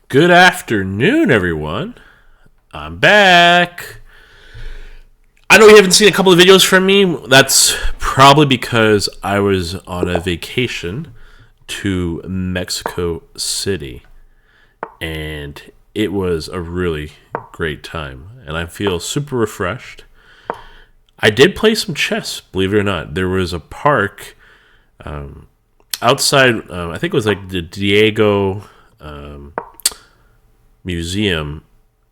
Good afternoon, everyone. I'm back. I know you haven't seen a couple of videos from me. That's probably because I was on a vacation to Mexico City. And it was a really great time. And I feel super refreshed. I did play some chess, believe it or not. There was a park outside, I think it was like the Diego Museum,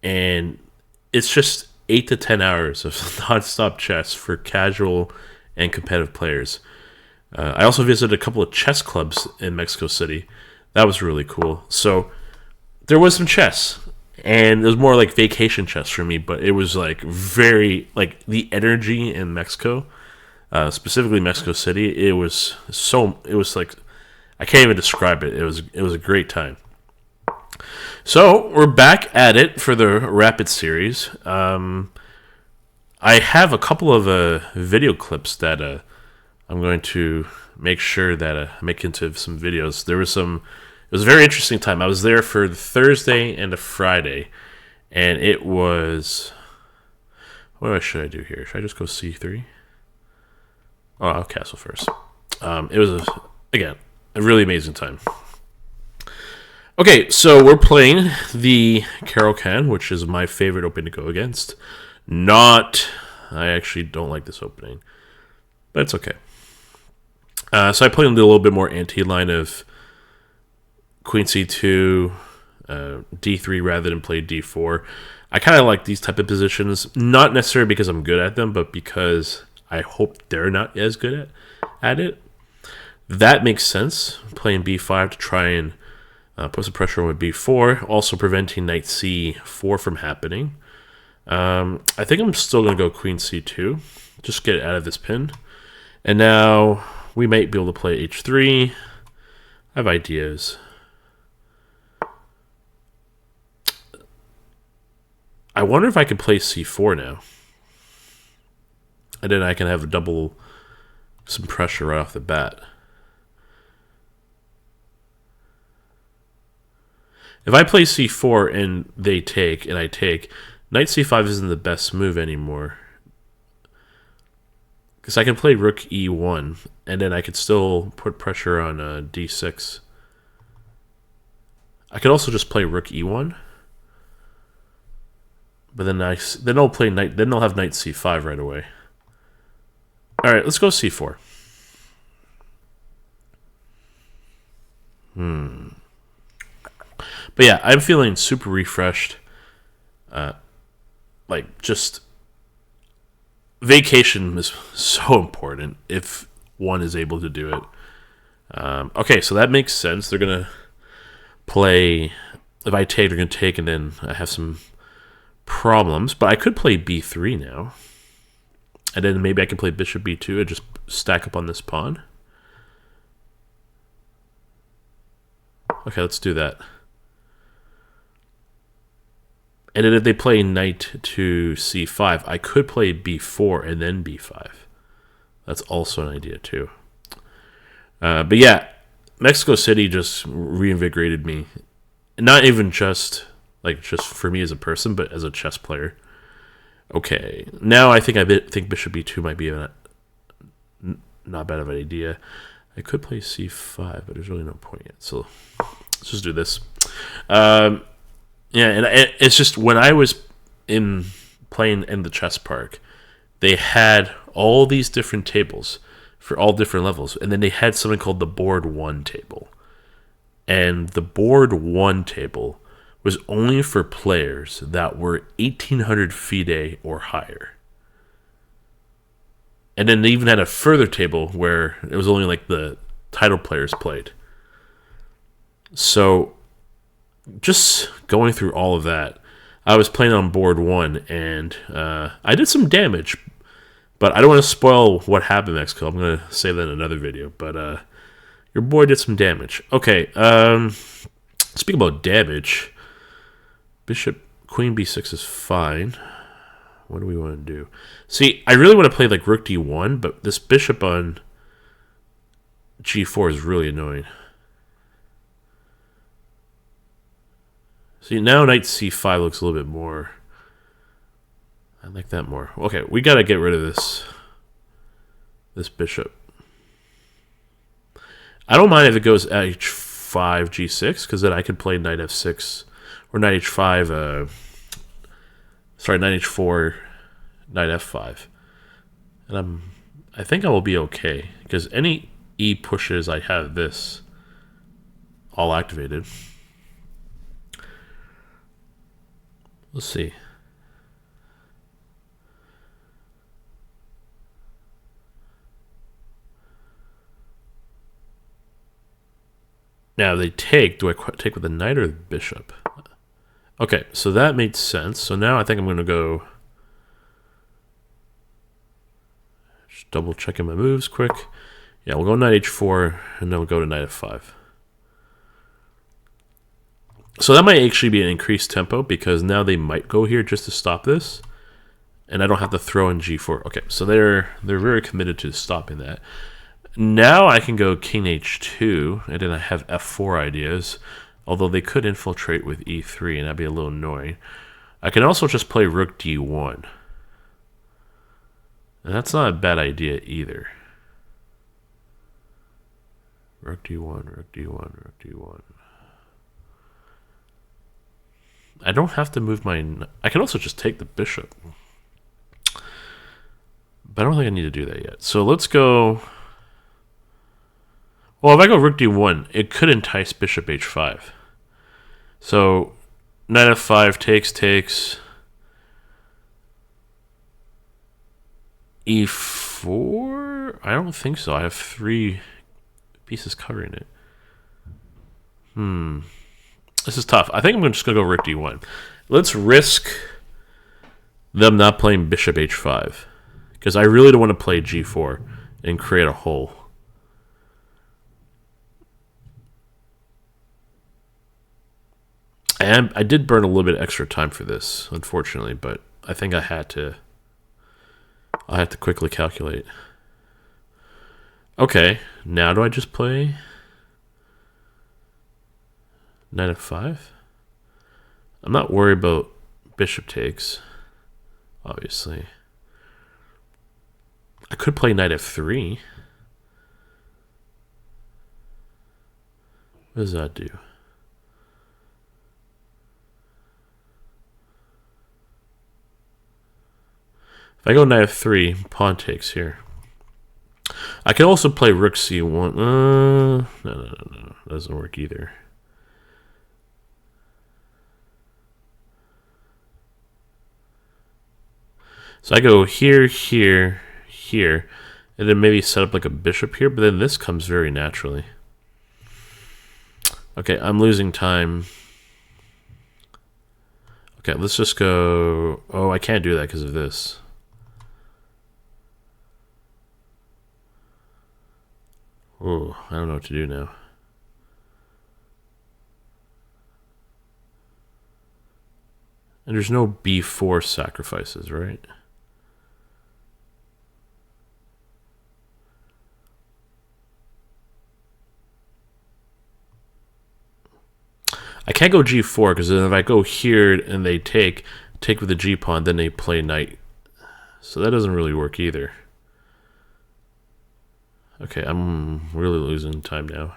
and it's just 8 to 10 hours of nonstop chess for casual and competitive players. I also visited a couple of chess clubs in Mexico City. That was really cool. So there was some chess, and it was more like vacation chess for me, but it was like very, like the energy in Mexico, specifically Mexico City, it was like, I can't even describe it. It was a great time. So we're back at it for the Rapid series. I have a couple of video clips that I'm going to make sure that I make into some videos. It was a very interesting time. I was there for the Thursday and the Friday, and it was, what should I do here? Should I just go C3? Oh, I'll castle first. It was, again, a really amazing time. Okay, so we're playing the Caro-Kann, which is my favorite opening to go against. I actually don't like this opening, but it's okay. So I played a little bit more anti-line of Queen C2, D3 rather than play D4. I kind of like these type of positions, not necessarily because I'm good at them, but because I hope they're not as good at it. That makes sense, playing B5 to try and put some pressure on with B4, also preventing knight C4 from happening. I think I'm still going to go Queen C2, just get it out of this pin. And now we might be able to play H3. I have ideas. I wonder if I could play C4 now. And then I can have some pressure right off the bat. If I play C4 and they take, and I take, knight C5 isn't the best move anymore. Because I can play rook E1, and then I could still put pressure on D6. I could also just play rook E1. But then they'll play knight, then they'll have knight C5 right away. Alright, let's go C4. But yeah, I'm feeling super refreshed. Just vacation is so important if one is able to do it. Okay, so that makes sense. They're going to play, if I take, they're going to take, and then I have some problems. But I could play B3 now. And then maybe I can play bishop B2 and just stack up on this pawn. Okay, let's do that. And then if they play knight to C5, I could play B4 and then B5. That's also an idea too. But yeah, Mexico City just reinvigorated me. Not even just for me as a person, but as a chess player. Okay, now I think bishop B2 might be not bad of an idea. I could play C5, but there's really no point yet. So let's just do this. Yeah, and it's just when I was playing in the chess park, they had all these different tables for all different levels, and then they had something called the board 1 table. And the board 1 table was only for players that were 1,800 FIDE or higher. And then they even had a further table where it was only like the title players played. So just going through all of that, I was playing on board 1, and I did some damage, but I don't want to spoil what happened in Mexico. I'm going to save that in another video, but your boy did some damage. Okay, speaking about damage, Queen B6 is fine. What do we want to do? See, I really want to play like rook D1, but this bishop on G4 is really annoying. See, now knight c5 looks a little bit more... I like that more. Okay, we gotta get rid of this bishop. I don't mind if it goes h5, g6, because then I can play knight f6, or knight h5, sorry, knight h4, knight f5. And I think I will be okay, because any e pushes, I have this all activated. Let's see. Now they take. Do I take with the knight or the bishop? Okay, so that made sense. So now I think I'm going to go... Just double checking my moves quick. Yeah, we'll go knight h4, and then we'll go to knight f5. So that might actually be an increased tempo, because now they might go here just to stop this. And I don't have to throw in g4. Okay, so they're very committed to stopping that. Now I can go king h2, and then I have f4 ideas, although they could infiltrate with e3, and that'd be a little annoying. I can also just play rook d1. And that's not a bad idea either. Rook d1, rook d1, rook d1. I don't have to move my... I can also just take the bishop. But I don't think I need to do that yet. So let's go... Well, if I go rook d1, it could entice bishop h5. So knight f5 takes. e4? I don't think so. I have 3 pieces covering it. This is tough. I think I'm just going to go rook d1. Let's risk them not playing bishop h5, because I really don't want to play g4 and create a hole. And I did burn a little bit extra time for this, unfortunately, but I think I had to quickly calculate. Okay, now do I just play knight f5? I'm not worried about bishop takes, obviously. I could play knight f3. What does that do? If I go knight f3, pawn takes here. I can also play rook c1. No. That doesn't work either. So I go here, here, here, and then maybe set up like a bishop here, but then this comes very naturally. Okay, I'm losing time. Okay, let's just go... Oh, I can't do that because of this. Oh, I don't know what to do now. And there's no b4 sacrifices, right? I can't go g4, because then if I go here and they take with the g-pawn, then they play knight. So that doesn't really work either. Okay, I'm really losing time now.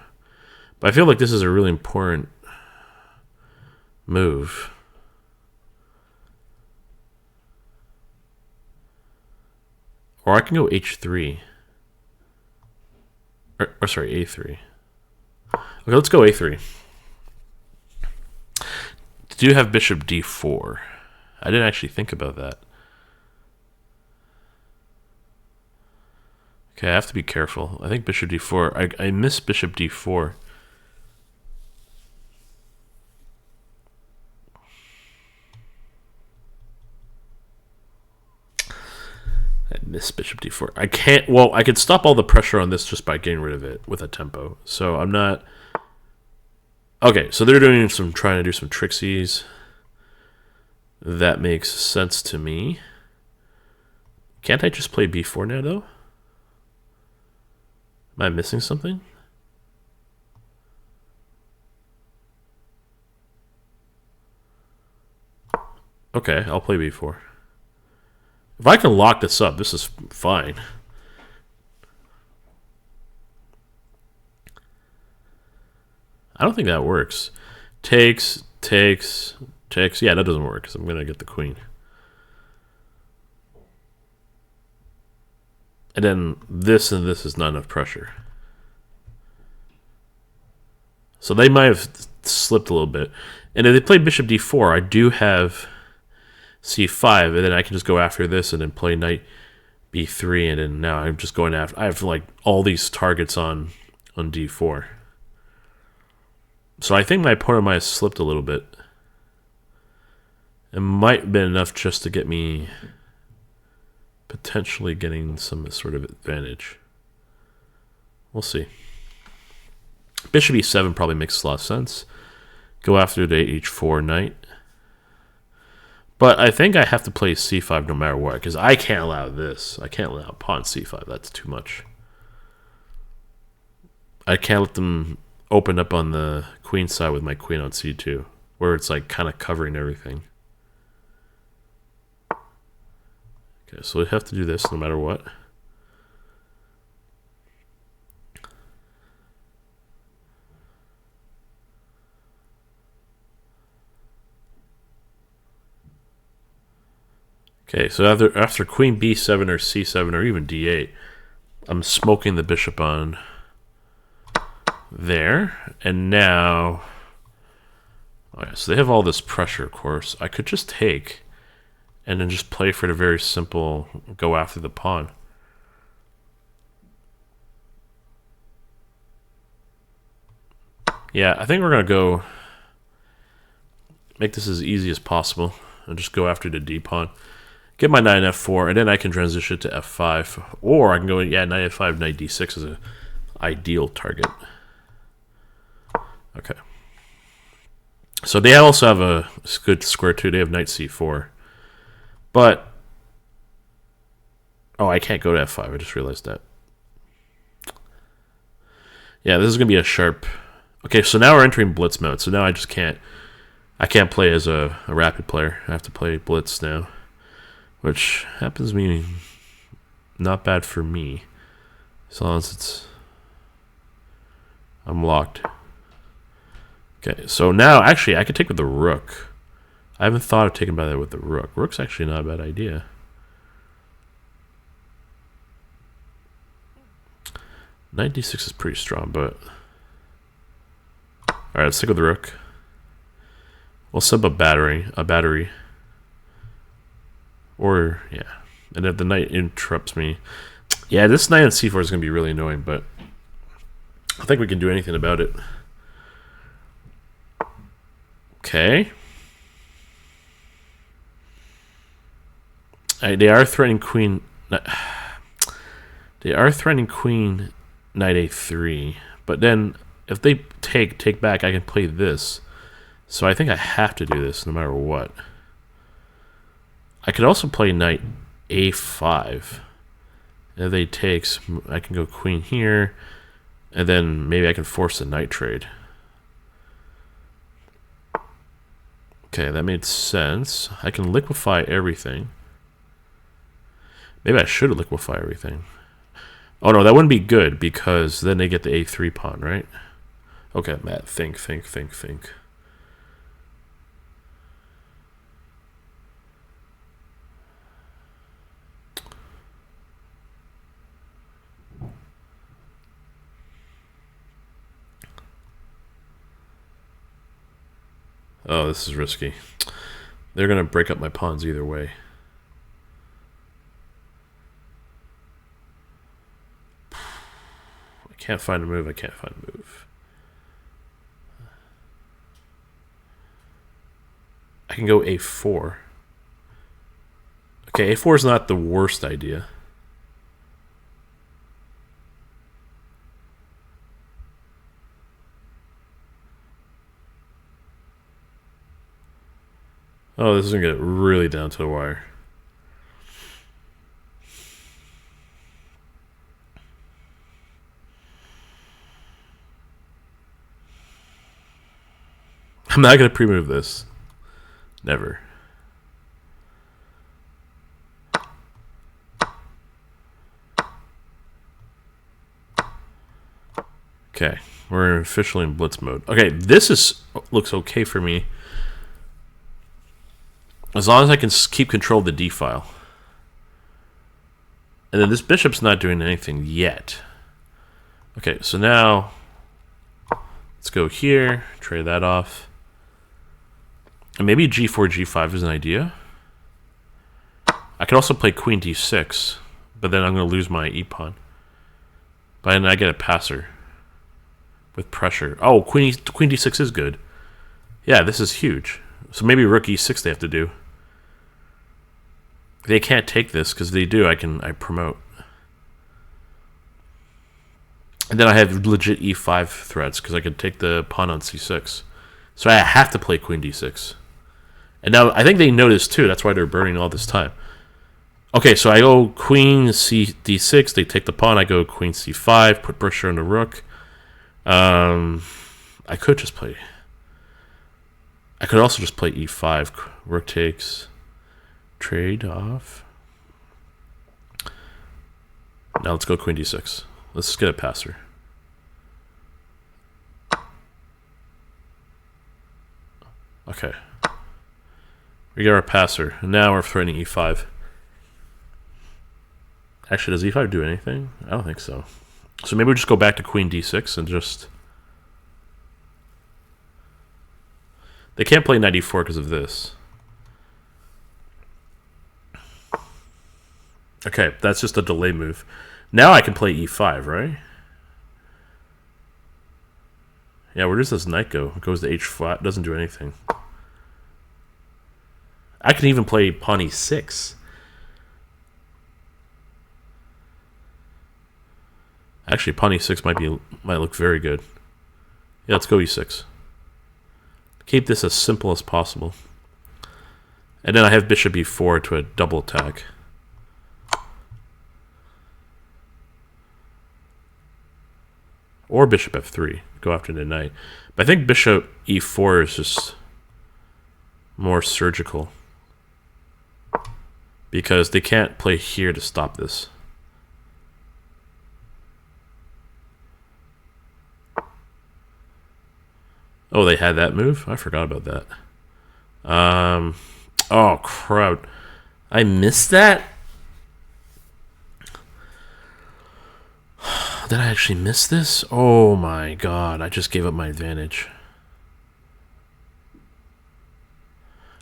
But I feel like this is a really important move. Or I can go h3. Or sorry, a3. Okay, let's go a3. Do you have bishop d4? I didn't actually think about that. Okay, I have to be careful. I think bishop d4. I miss bishop d4. I miss bishop d4. I can't... Well, I could stop all the pressure on this just by getting rid of it with a tempo. So I'm not... Okay, so they're trying to do some tricksies. That makes sense to me. Can't I just play b4 now, though? Am I missing something? Okay, I'll play b4. If I can lock this up, this is fine. I don't think that works. Takes. Yeah, that doesn't work because I'm going to get the queen. And then this and this is not enough pressure. So they might have slipped a little bit. And if they play bishop d4, I do have c5, and then I can just go after this and then play knight b3, and then now I'm just going after... I have like all these targets on d4. So I think my opponent might have slipped a little bit. It might have been enough just to get me potentially getting some sort of advantage. We'll see. Bishop e7 probably makes a lot of sense. Go after the h4 knight. But I think I have to play c5 no matter what, because I can't allow this. I can't allow pawn c5. That's too much. I can't let them open up on the queen side with my queen on c2, where it's like kind of covering everything. Okay, so we have to do this no matter what. Okay, so after queen b7 or c7 or even d8, I'm smoking the bishop on there. And now... Oh yeah, so they have all this pressure, of course. I could just take and then just play for the very simple go after the pawn. Yeah, I think we're going to go make this as easy as possible and just go after the d pawn. Get my knight f4, and then I can transition to f5. Or I can go, yeah, knight f5, knight d6 is an ideal target. Okay. So they also have a good square too. They have knight c4. But, oh, I can't go to f5. I just realized that. Yeah, this is going to be a sharp... Okay, so now we're entering blitz mode. So now I just can't... I can't play as a rapid player. I have to play blitz now. Which happens to be not bad for me. As long as it's... I'm locked. Okay, so now, actually, I could take with the rook. I haven't thought of taking by that with the rook. Rook's actually not a bad idea. Knight d6 is pretty strong, but... Alright, let's stick with the rook. We'll set up a battery. Or, yeah. And if the knight interrupts me... Yeah, this knight on c4 is going to be really annoying, but... I think we can do anything about it. Okay. They are threatening queen... They are threatening queen knight a3. But then, if they take back, I can play this. So I think I have to do this no matter what. I could also play knight a5. If they takes, I can go queen here. And then maybe I can force a knight trade. Okay, that made sense. I can liquefy everything. Maybe I should liquefy everything. Oh no, that wouldn't be good because then they get the a3 pawn, right? Okay, Matt, think. Oh, this is risky. They're going to break up my pawns either way. I can't find a move. I can go a4. Okay, a4 is not the worst idea. Oh, this is going to get really down to the wire. I'm not going to pre-move this. Never. Okay, we're officially in blitz mode. Okay, this looks okay for me. As long as I can keep control of the D file. And then this bishop's not doing anything yet. Okay, so now let's go here, trade that off. And maybe g4, g5 is an idea. I could also play queen d6, but then I'm going to lose my e-pawn. But then I get a passer with pressure. Oh, queen d6 is good. Yeah, this is huge. So maybe rook e6 they have to do. They can't take this, because if they do, I promote. And then I have legit e5 threats, because I could take the pawn on c6. So I have to play queen d6. And now, I think they noticed too, that's why they're burning all this time. Okay, so I go queen c d6, they take the pawn, I go queen c5, put pressure on the rook. I could just play... I could also just play e5, rook takes... Trade off. Now let's go queen d6. Let's just get a passer. Okay. We get our passer. And now we're threatening e5. Actually, does e5 do anything? I don't think so. So maybe we just go back to queen d6 and just... They can't play knight e4 because of this. Okay, that's just a delay move. Now I can play e5, right? Yeah, where does this knight go? It goes to h flat, doesn't do anything. I can even play pawn e6. Actually, pawn e6 might look very good. Yeah, let's go e6. Keep this as simple as possible. And then I have bishop e4 to a double attack. Or bishop f3, go after the knight. But I think bishop e4 is just more surgical. Because they can't play here to stop this. Oh, they had that move? I forgot about that. Oh, crap. I missed that? Did I actually miss this? Oh my god, I just gave up my advantage.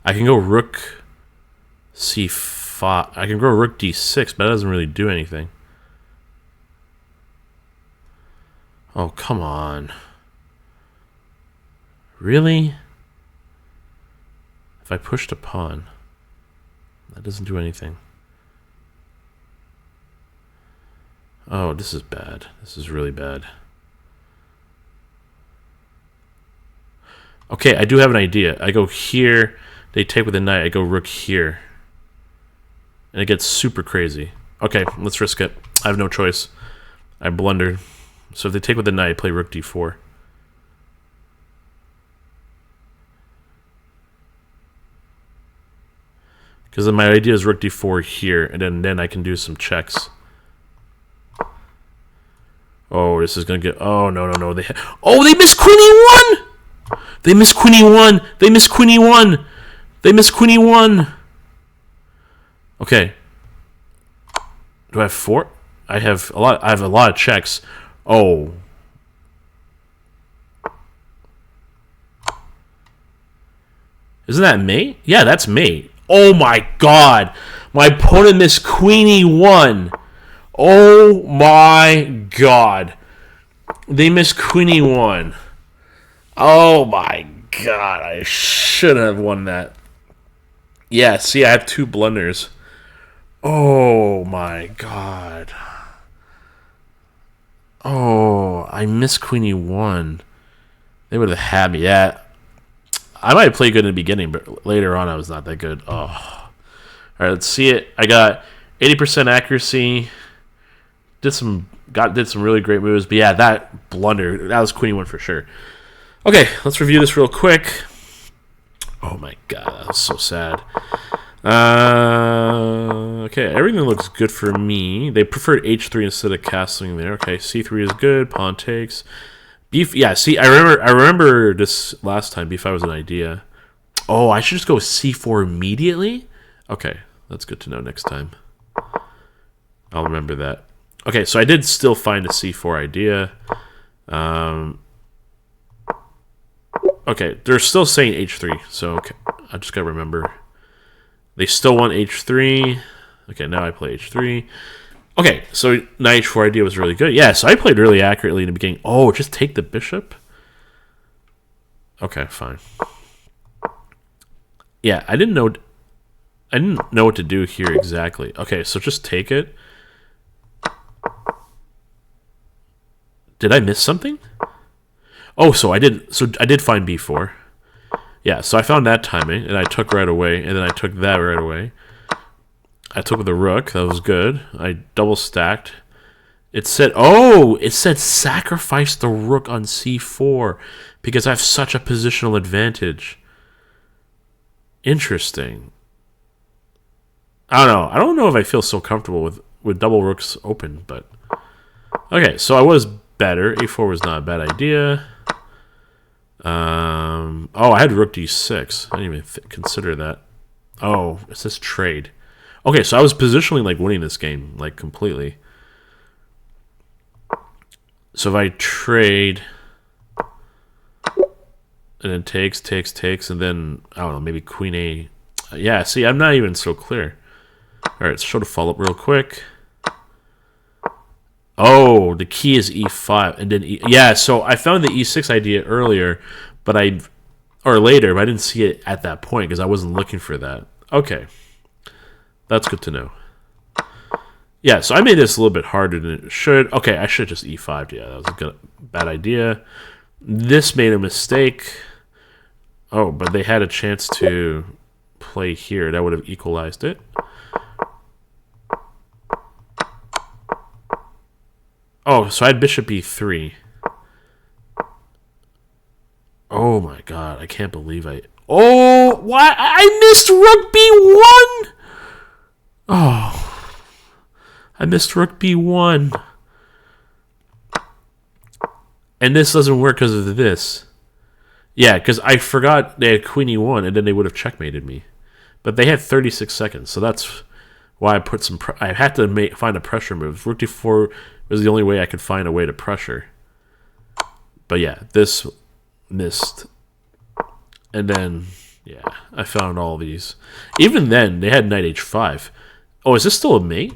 I can go rook c5. I can go rook d6, but that doesn't really do anything. Oh, come on. Really? If I pushed a pawn, that doesn't do anything. Oh, this is bad. This is really bad. Okay, I do have an idea. I go here, they take with the knight, I go rook here. And it gets super crazy. Okay, let's risk it. I have no choice. I blundered. So if they take with the knight, I play rook d4. Because then my idea is rook d4 here, and then I can do some checks. Oh, this is gonna get... Oh, no. Oh, they missed queen e1! They missed queen e1! They missed queen e1! They missed queen e1! Okay. Do I have 4? I have a lot of checks. Oh. Isn't that mate? Yeah, that's mate. Oh my god. My opponent missed queen e1. Oh my god. They missed queen e1. Oh my god. I should have won that. Yeah, see, I have 2 blunders. Oh my god. Oh, I missed queen e1. They would have had me. Yeah. I might have played good in the beginning, but later on I was not that good. Oh. Alright, let's see it. I got 80% accuracy. Did some really great moves, but yeah, that blunder, that was queen e1 for sure. Okay, let's review this real quick. Oh my god, that was so sad. Okay, everything looks good for me. They preferred h3 instead of castling there. Okay, c3 is good, pawn takes. Beef. Yeah. See, I remember this last time. B5 was an idea. Oh, I should just go C4 immediately. Okay, that's good to know next time. I'll remember that. Okay, so I did still find a C4 idea. Okay, they're still saying H3, so okay, I just gotta remember. They still want H3. Okay, now I play H3. Okay, so knight H4 idea was really good. Yeah, so I played really accurately in the beginning. Oh, just take the bishop? Okay, fine. Yeah, I didn't know what to do here exactly. Okay, so just take it. Did I miss something? Oh, so I did find B4. Yeah, so I found that timing, and I took right away, and then I took that right away. I took the rook. That was good. I double stacked. It said sacrifice the rook on C4 because I have such a positional advantage. Interesting. I don't know. I don't know if I feel so comfortable with double rooks open, but okay. So I was better. A4 was not a bad idea. Oh, I had rook d6. I didn't even consider that. Oh, it says trade. Okay, so I was positionally like winning this game like completely. So if I trade and then takes, and then I don't know, maybe queen a. Yeah, see, I'm not even so clear. All right, show the follow up real quick. Oh, the key is e5 and then yeah. So I found the e6 idea earlier, but later, but I didn't see it at that point because I wasn't looking for that. Okay, that's good to know. Yeah, so I made this a little bit harder than it should. Okay, I should just e5. Yeah, that was a bad idea. This made a mistake. Oh, but they had a chance to play here. That would have equalized it. Oh, so I had bishop e3. Oh my god, I can't believe Oh, why? I missed rook b1! Oh, I missed rook b1. And this doesn't work because of this. Yeah, because I forgot they had queen e1, and then they would have checkmated me. But they had 36 seconds, so that's why I put some... I had to find a pressure move. Rook d4 was the only way I could find a way to pressure. But yeah, this missed. And then, yeah, I found all these. Even then, they had knight h5. Oh, is this still a mate?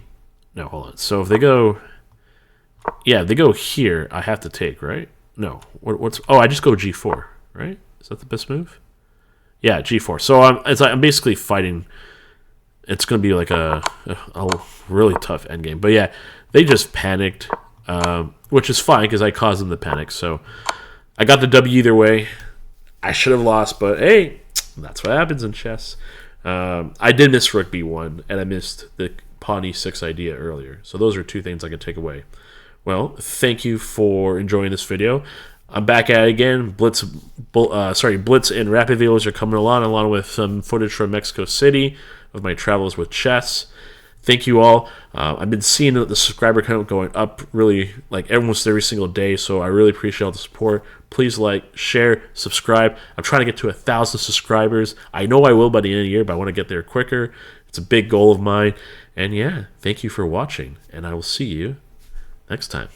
No, hold on. So if they go... Yeah, if they go here, I have to take, right? No. What's... Oh, I just go g4, right? Is that the best move? Yeah, g4. So I'm basically fighting... It's going to be like a really tough endgame. But yeah, they just panicked, which is fine because I caused them to panic. So I got the W either way. I should have lost, but hey, that's what happens in chess. I did miss rook b1, and I missed the pawn e6 idea earlier. So those are two things I can take away. Well, thank you for enjoying this video. I'm back at it again. Blitz and Rapid videos are coming along with some footage from Mexico City of my travels with chess. Thank you all. I've been seeing the subscriber count going up really like almost every single day, so I really appreciate all the support. Please like, share, subscribe. I'm trying to get to 1,000 subscribers. I know I will by the end of the year, but I want to get there quicker. It's a big goal of mine. And yeah, thank you for watching, and I will see you next time.